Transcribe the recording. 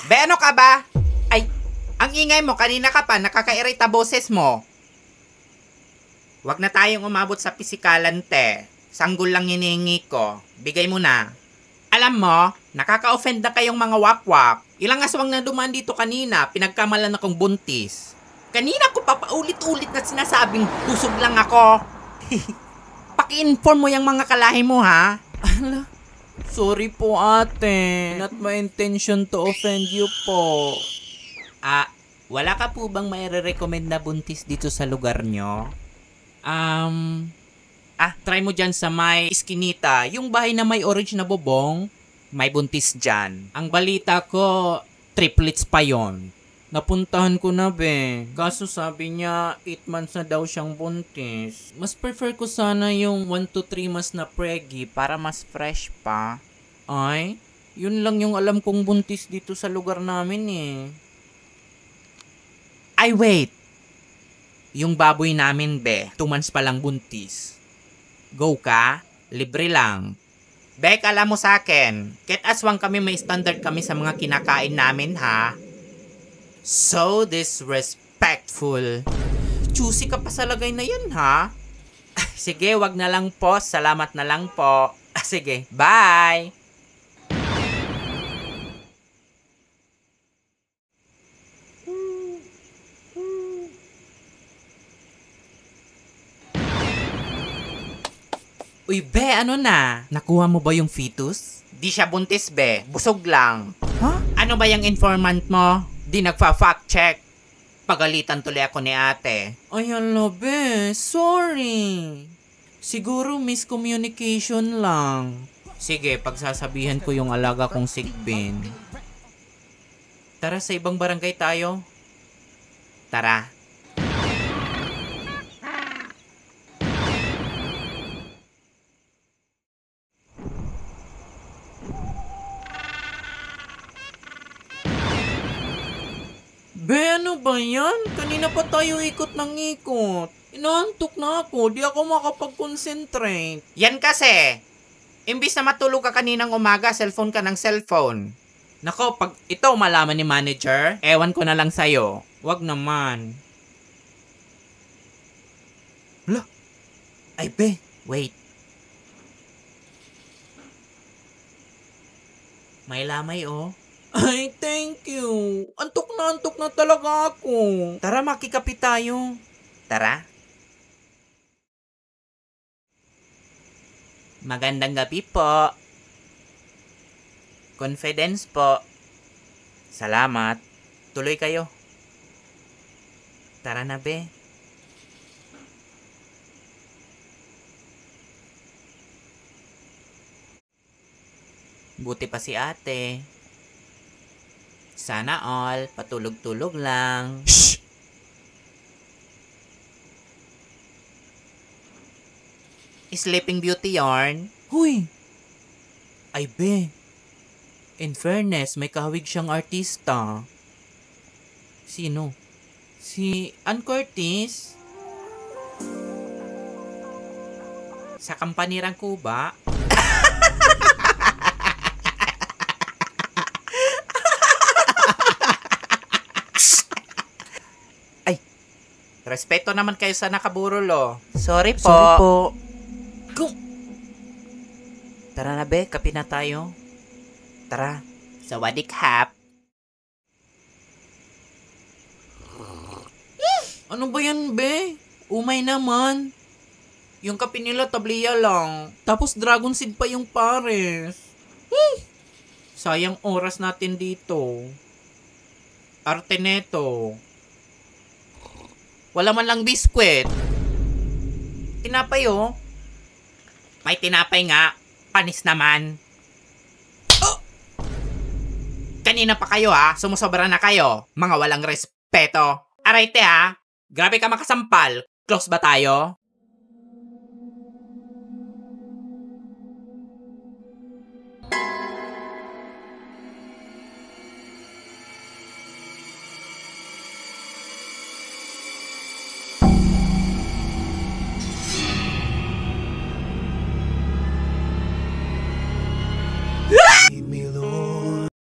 Be, ano ka ba? Ay, ang ingay mo, kanina ka pa, nakakairita boses mo. Huwag na tayong umabot sa pisikalan, te. Sanggol lang hinihingi ko. Bigay mo na. Alam mo, nakaka-offend na kayong mga wakwak. Ilang aswang na dumaan dito kanina, pinagkamalan akong buntis. Kanina ko pa paulit-ulit na sinasabing busog lang ako. Paki-inform mo yung mga kalahi mo, ha? Sorry po ate. Not my intention to offend you po. Wala ka po bang maire-recommend na buntis dito sa lugar nyo? Try mo dyan sa may Iskinita, yung bahay na may orange na bubong, may buntis dyan. Ang balita ko, triplets pa yon. Napuntahan ko na be. Kaso sabi niya 8 months na daw siyang buntis. Mas prefer ko sana yung 1 to 3 months na preggy para mas fresh pa. Ay, yun lang yung alam kong buntis dito sa lugar namin eh. Ay, wait! Yung baboy namin, be, 2 months pa lang buntis. Go ka? Libre lang. Bek, alam mo sa akin, kahit aswang kami may standard kami sa mga kinakain namin, ha? So disrespectful. Choosy ka pa sa lagay na yan, ha? Sige, wag na lang po. Salamat na lang po. Sige, bye! Uy, be, ano na? Nakuha mo ba yung fetus? Di siya buntis, be. Busog lang. Ha? Ano ba yung informant mo? Di nagfa-fact check. Pagalitan tuloy ako ni ate. Ay, hala be. Sorry. Siguro miscommunication lang. Sige, pagsasabihan ko yung alaga kong sigbin. Tara, sa ibang barangay tayo. Tara. Be, ano ba yan? Kanina pa tayo ikot ng ikot. Inaantok na ako, di ako makapag-concentrate. Yan kasi. Imbis na matulog ka kaninang umaga, cellphone ka ng cellphone. Nako, pag ito malaman ni manager, ewan ko na lang sa'yo. Wag naman. Hala. Ay, be, wait. May lamay, oh. Ay, thank you. Antok na talaga ako. Tara, makikapit tayo. Tara. Magandang gabi po. Confidence po. Salamat. Tuloy kayo. Tara na, be. Buti pa si ate. Sana all, patulog-tulog lang. Shh! Sleeping Beauty yarn. Huy! Ay, be. In fairness, may kahawig siyang artista. Sino? Si Ann Curtis? Sa Kampanirang Kuba. Respeto naman kayo sa nakaburol, oh. Sorry po. Sorry po. Go! Tara na, be. Kape na tayo. Tara. Sawadik hap. Ano ba yan, be? Umay naman. Yung kape nila tabliya lang. Tapos dragon seed pa yung pares. Sayang oras natin dito. Arte neto. Wala man lang biskwit. Tinapay, oh. May tinapay nga. Panis naman. Oh! Kanina pa kayo, ha? Sumusobra na kayo. Mga walang respeto. Aray, te, ha? Grabe ka makasampal. Close ba tayo?